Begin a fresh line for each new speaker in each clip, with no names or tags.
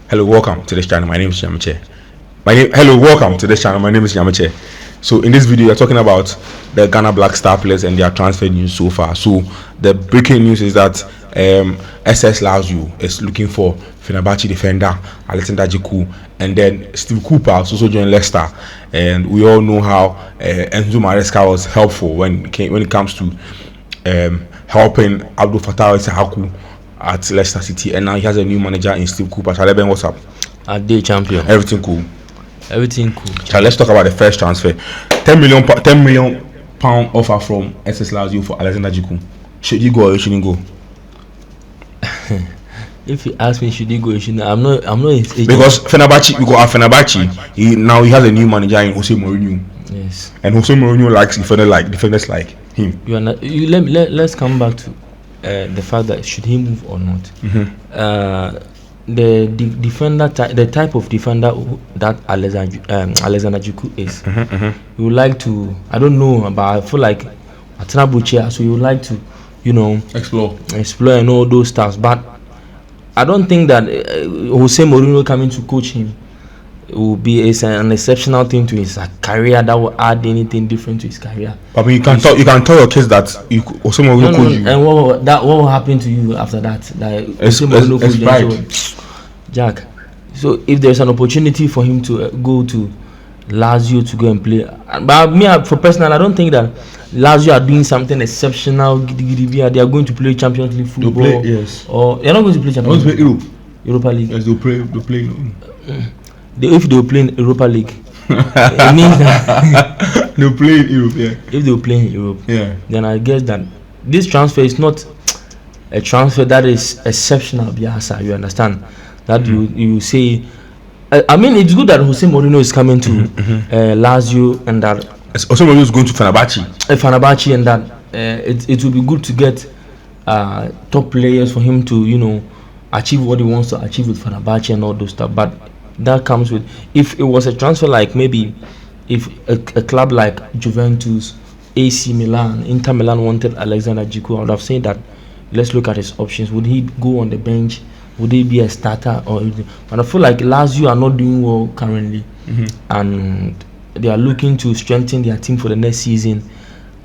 Hello, welcome to this channel. My name is Yamache. Welcome to this channel. My name is Yamache. So in this video, we're talking about the Ghana Black Star players and their transfer news so far. So the breaking news is that SS Lazio is looking for Fenerbahce defender Alexander Djiku, and then Steve Cooper has also joined Leicester. And we all know how Enzo Maresca was helpful when it comes to helping Abdul Fatawu Issahaku at Leicester City, and now he has a new manager in Steve Cooper. Chaleben, what's up?
A day champion.
Everything cool.
Everything cool.
So let's talk about the first transfer. 10 million pound offer from SS Lazio for Alexander Djiku. Should he go or shouldn't go?
If you ask me, should he go? Should I'm not.
Because Fenerbahce, we got Fenerbahce. He has a new manager in Jose Mourinho.
Yes.
And Jose Mourinho likes defenders like him.
Let's come back to the fact that should he move or not. The defender, the type of defender that Alexander Djiku is, you would like to. I don't know, but I feel like Atana Buchia, so you would like to,
explore
and all those stuff. But I don't think that Jose Mourinho coming to coach him will be an exceptional thing to his career that will add anything different to his career.
But you can tell your kids that Jose Mourinho coach you.
And what will happen to you after that? Jose Mourinho coach you. Jack, so if there's an opportunity for him to go to Lazio to go and play, but me for personal, I don't think that Lazio are doing something exceptional. They are going to play Champions League football.
They'll play, yes.
Or they're not going to play Champions League. Europa League.
Yes, they'll play.
If they will play in Europa League, it means that
they'll play in Europe. Yeah.
If they will play in Europe,
yeah,
then I guess that this transfer is not a transfer that is exceptional. Biasa, you understand? That you say, I mean, it's good that Jose Mourinho is coming to Lazio, and that
Jose Mourinho is going to Fenerbahce.
Fenerbahce, and that it will be good to get top players for him to achieve what he wants to achieve with Fenerbahce and all those stuff. But that comes with, if it was a transfer like maybe if a club like Juventus, AC Milan, Inter Milan wanted Alexander Djiku, I would have said that let's look at his options. Would he go on the bench? Would he be a starter? But I feel like Lazio are not doing well currently, and they are looking to strengthen their team for the next season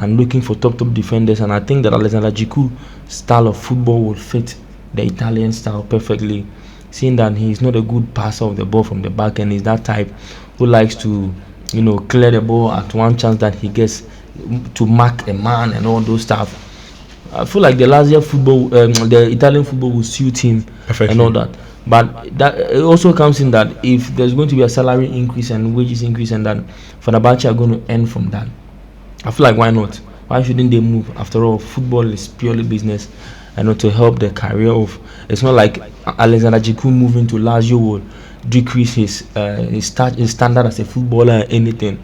and looking for top defenders. And I think that Alexander Djiku style of football will fit the Italian style perfectly, seeing that he is not a good passer of the ball from the back, and he's that type who likes to clear the ball at one chance that he gets to mark a man and all those stuff. I feel like the Lazio football, the Italian football will suit him perfectly and all that. But that it also comes in that if there's going to be a salary increase and wages increase, and that Fenerbahce are going to earn from that, I feel like why not? Why shouldn't they move? After all, football is purely business, and to help the career of. It's not like Alexander Djiku moving to Lazio will decrease his standard as a footballer or anything.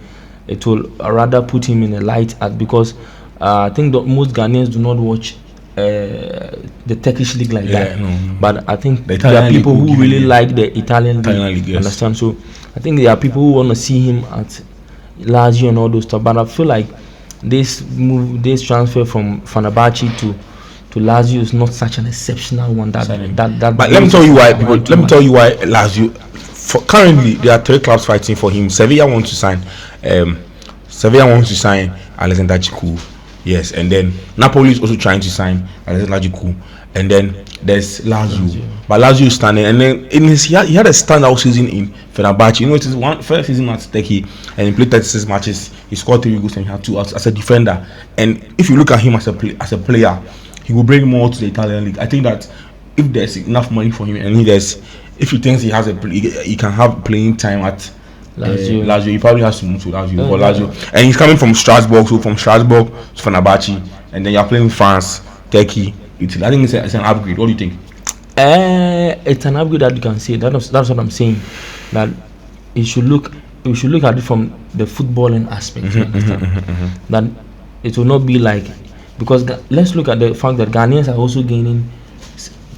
It will rather put him in a light because. I think that most Ghanaians do not watch the Turkish league like that. No. But I think there are people who really like the Italian league. Yes. Understand? So I think there are people who want to see him at Lazio and all those stuff. But I feel like this transfer from Fenerbahce to Lazio is not such an exceptional one. But
let me tell you why. Lazio. Currently, there are 3 clubs fighting for him. Sevilla wants to sign Alexander Djiku. Yes, and then Napoli is also trying to sign Alexander Djiku, and then there's Lazio. But Lazio is standing, and then he had a standout season in Fenerbahce. It is first season at Turkey, and he played 36 matches. He scored 3 goals and he had 2 outs as a defender. And if you look at him as a player, he will bring more to the Italian league. I think that if there's enough money for him, and if he thinks he can have playing time at Lazio, he probably has to move to Lazio. And he's coming from Strasbourg, so from Strasbourg to Fenerbahce, and then you're playing France, Turkey, Italy. I think it's an upgrade. What do you think?
It's an upgrade that you can say. That's what I'm saying. That we should look at it from the footballing aspect. That it will not be like, because let's look at the fact that Ghanaians are also gaining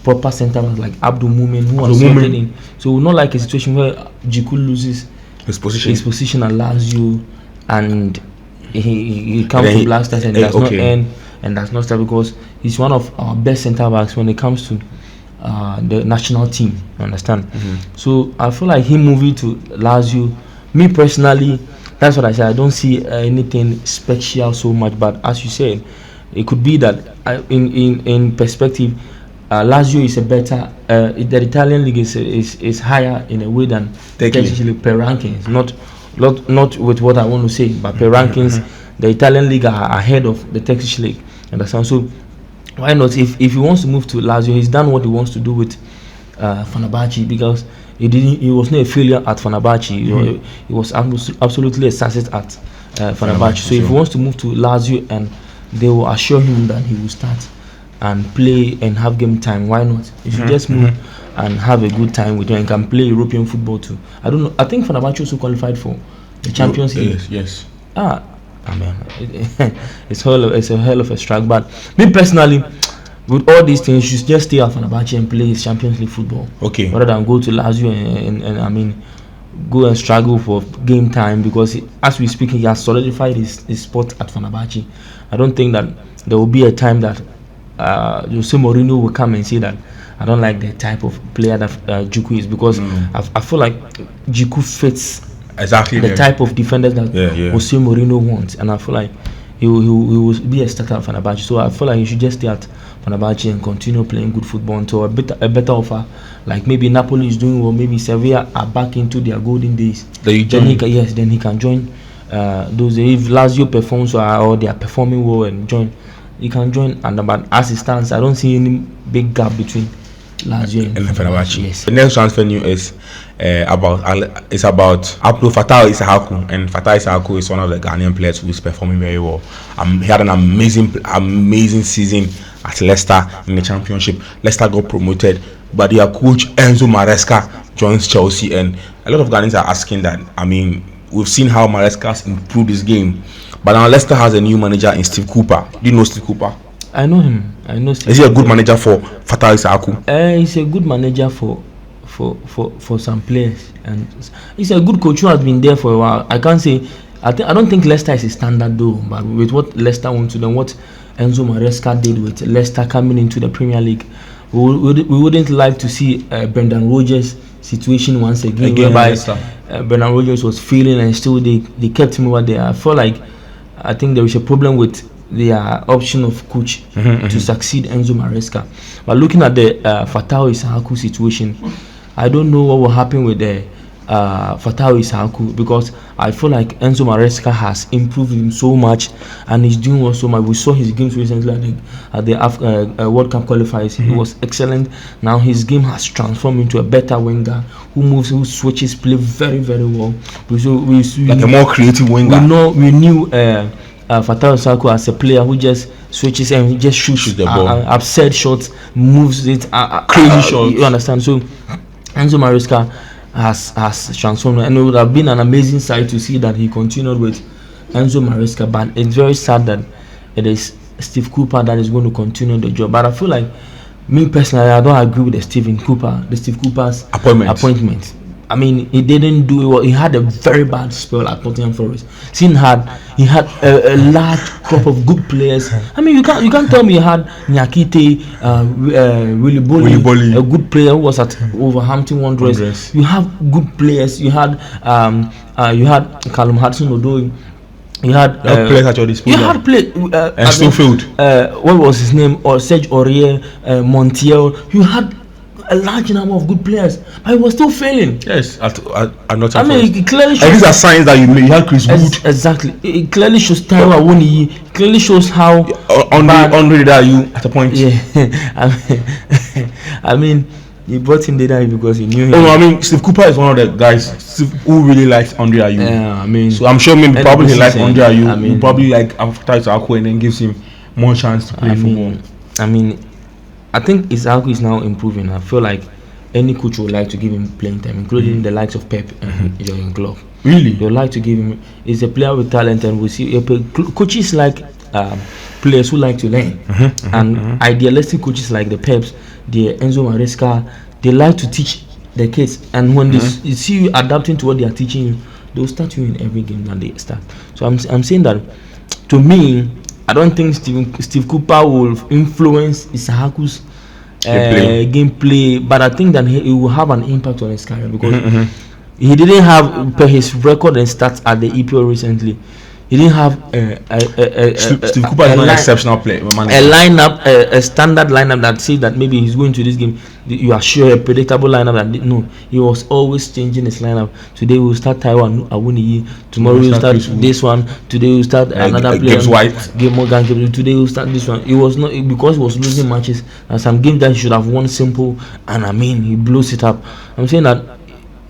proper centre backs like Abdul Mumin, who was sorted in. So we're not like a situation where Djiku loses his position at Lazio, and he comes to Black Stars and does not earn and does not start, because he's one of our best centre backs when it comes to the national team. You understand? So I feel like him moving to Lazio, me personally, that's what I said. I don't see anything special so much, but as you said, it could be that in perspective, Lazio is a better. The Italian league is higher in a way than technically per rankings. Not with what I want to say, but per rankings, the Italian league are ahead of the Turkish league. Understand? So why not? If he wants to move to Lazio, he's done what he wants to do with Fenerbahce, because he was not a failure at Fenerbahce. He was absolutely a success at Fenerbahce. So if he wants to move to Lazio and they will assure him that he will start and play and have game time, why not? You should just move and have a good time with him and can play European football too. I don't know. I think Fenerbahce also qualified for the Champions League.
Yes.
I mean, it's a hell of a strike. But me personally, with all these things, you should just stay at Fenerbahce and play his Champions League football.
Okay.
Rather than go to Lazio and I mean, go and struggle for game time, because as we speak, he has solidified his spot at Fenerbahce. I don't think that there will be a time that Jose Mourinho will come and say that I don't like the type of player that Djiku is, because I feel like Djiku fits
exactly
the type of defenders that Jose Mourinho wants, and I feel like he will be a starter at Fenerbahce. So I feel like he should just stay at Fenerbahce and continue playing good football until a better offer, like maybe Napoli is doing well, maybe Sevilla are back into their golden days. Then he can join those. If Lazio performs or they are performing well and join, he can join. And but as it stands, I don't see any big gap between Lazio and Fenerbahce. Yes.
The next transfer news is about Abdul Fatawu Issahaku, and Fatawu Issahaku is one of the Ghanaian players who is performing very well. He had an amazing season at Leicester in the Championship. Leicester got promoted, but their coach Enzo Maresca joins Chelsea, and a lot of Ghanaians are asking that. I mean, we've seen how Maresca has improved his game, but now Leicester has a new manager in Steve Cooper. Do you know Steve Cooper?
I know him.
Is he a good manager for Fatawu Issahaku?
He's a good manager for some players, and he's a good coach who has been there for a while. I can't say. I don't think Leicester is a standard though, but with what Leicester wants to do, what Enzo Maresca did with Leicester coming into the Premier League, we wouldn't like to see Brendan Rodgers' situation once again whereby Brendan Rodgers was failing and still they kept him over there. I think there is a problem with their option of coach to succeed Enzo Maresca. But looking at the Fatawu Issahaku situation, I don't know what will happen with the Fatawu Issahaku, because I feel like Enzo Maresca has improved him so much and he's doing well so much. We saw his games recently at the World Cup qualifiers. He was excellent. Now his game has transformed into a better winger who switches play very, very well.
Like a more creative winger.
We knew Fatawu Issahaku as a player who just switches and just shoots
the ball,
absurd shots, moves it, crazy shots. You understand? So Enzo Maresca has transformed, and it would have been an amazing sight to see that he continued with Enzo Maresca. But it's very sad that it is Steve Cooper that is going to continue the job. But I feel like, me personally, I don't agree with the Steve Cooper's appointment. I mean, he didn't do it well. He had a very bad spell at Nottingham Forest. He had a large crop of good players. I mean, you can't tell me he had Nyakite, Willy Bolly, a good player who was at Wolverhampton Wanderers. You have good players. You had Callum Hudson-Odoi. You had
players at your disposal.
You had play
and still failed.
What was his name? Or Serge Aurier, Montiel. You had a large number of good players, but he was still failing.
Yes, at not.
I mean, it clearly shows.
And these are signs that you had Chris Wood.
Exactly. It clearly shows Taiwo Awoniyi. It clearly shows how
Andre that you at a point.
Yeah, I mean, he brought him there because he knew him.
I mean, Steve Cooper is one of the guys who really likes Andre Ayew.
Yeah, I mean,
so I'm sure maybe probably he likes Andre Ayew. He probably like Fatawu Issahaku and then gives him more chance to play football.
I mean, I think Issahaku is now improving. I feel like any coach would like to give him playing time, including the likes of Pep and Jurgen Klopp.
Really?
They would like to give him. He's a player with talent, and we see coaches like players who like to learn. And idealistic coaches like the Peps, the Enzo Maresca, they like to teach the kids. And when they see you adapting to what they are teaching you, they will start you in every game that they start. So I'm saying that, to me, I don't think Steve Cooper will influence Issahaku's gameplay, but I think that he will have an impact on his career because he didn't have, per his record and stats at the EPL recently, he didn't have
Steve Cooper is not an exceptional player.
A standard lineup that says that maybe he's going to this game. You are sure a predictable lineup that no, he was always changing his lineup. Today we'll start Taiwan Awuniyi. Tomorrow we'll start this one. Today we'll start another player.
Gibbs White.
Game Morgan. Today we'll start this one. It was not because he was losing matches and some games that he should have won simple. And I mean he blows it up. I'm saying that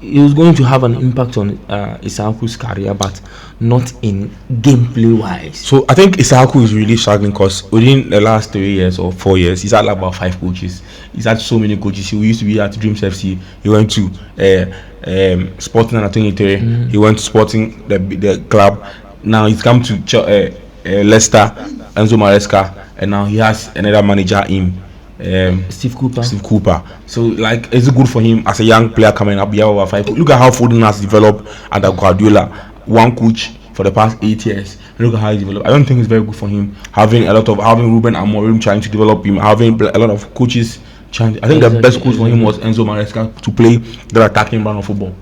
he was going to have an impact on Issahaku's career, but not in gameplay wise.
So I think Issahaku is really struggling because within the last 3 years or 4 years, he's had like about 5 coaches. He's had so many coaches. He used to be at Dreams FC. He went to Sporting under 23. He went to Sporting the club. Now he's come to Leicester, Enzo Maresca, and now he has another manager in
Steve Cooper.
So like, is it good for him as a young player coming up? Yeah, over 5. Look at how Foden has developed under Guardiola, one coach for the past 8 years. Look at how he developed. I don't think it's very good for him having Ruben Amorim trying to develop him, having a lot of coaches trying. I think the best coach for him was Enzo Maresca to play the attacking brand of football.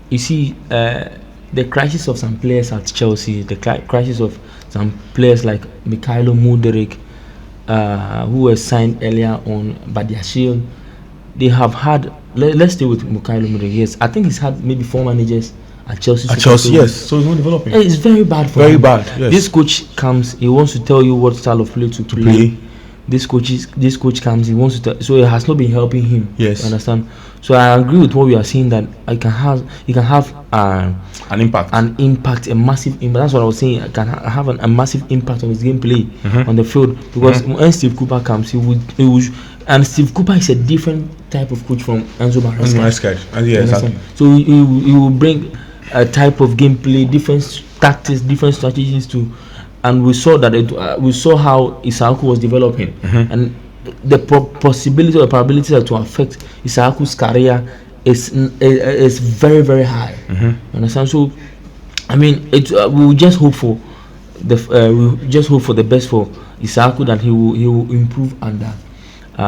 You see, the crisis of some players at Chelsea, the crisis of some players like Mikhailo Mudryk, who were signed earlier on Badiashile, they have had. Let's stay with Mikhailo Mudryk. Yes, I think he's had maybe 4 managers at Chelsea.
Yes. So he's not developing.
It's very bad for him.
Very bad. Yes.
This coach comes, he wants to tell you what style of play to play. This coach comes, he wants to tell, so it has not been helping him.
Yes.
You understand? So I agree with what we are saying, that he can have
an impact,
a massive impact. That's what I was saying. It can have a massive impact on his gameplay on the field, because when Steve Cooper comes, he would, and Steve Cooper is a different type of coach from Enzo Maresca.
Exactly.
So he will bring a type of gameplay, different tactics, different strategies to, and we saw that we saw how Issahaku was developing, and the possibility or probability to affect Issahaku's career is very, very high. Understand? So I mean, we will just hope for the best for Issahaku, that he will improve under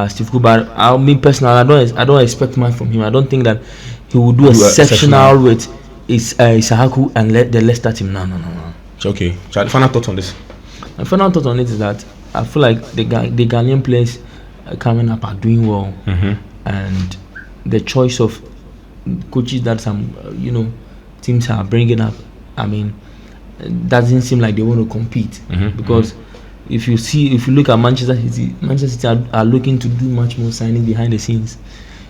Steve Cooper. Me personally, I don't expect much from him. I don't think that he will do exceptional with Issahaku and the Leicester team. No.
Okay. Final thoughts on this?
My final thought on it is that I feel like the Ghanaian players coming up are doing well, and the choice of coaches that some teams are bringing up, I mean, doesn't seem like they want to compete, because if you look at Manchester City are looking to do much more signing behind the scenes.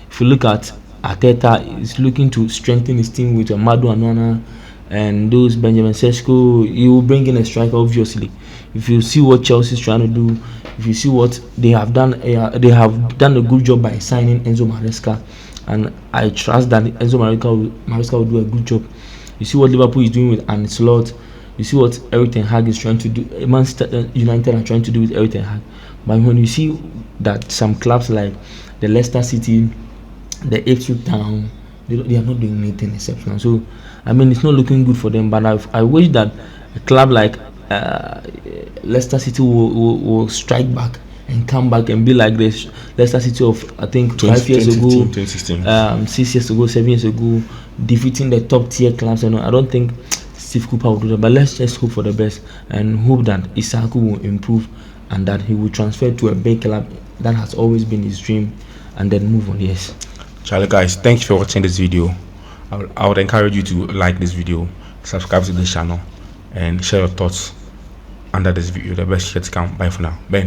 If you look at Arteta, is looking to strengthen his team with Amadu Anwana and those Benjamin Sesko. He will bring in a striker, obviously. If you see what Chelsea is trying to do, if you see what they have done a good job by signing Enzo Maresca, and I trust that Enzo Maresca will do a good job. You see what Liverpool is doing with Arne Slot. You see what Erik ten Hag is trying to do. Manchester United are trying to do with Erik ten Hag. But when you see that some clubs like the Leicester City, the Ipswich Town, they are not doing anything exceptional. So I mean, it's not looking good for them. But I wish that a club like Leicester City will strike back and come back and be like this Leicester City of, I think, 5 years ago,
2016.
6 years ago, 7 years ago, defeating the top tier clubs. And I don't think Steve Cooper will do that. But let's just hope for the best and hope that Issahaku will improve and that he will transfer to a big club. That has always been his dream, and then move on. Yes.
Charlie, guys, thank you for watching this video. I would encourage you to like this video, subscribe to this channel, and share your thoughts under this video. The best yet to come. Bye for now. Bye.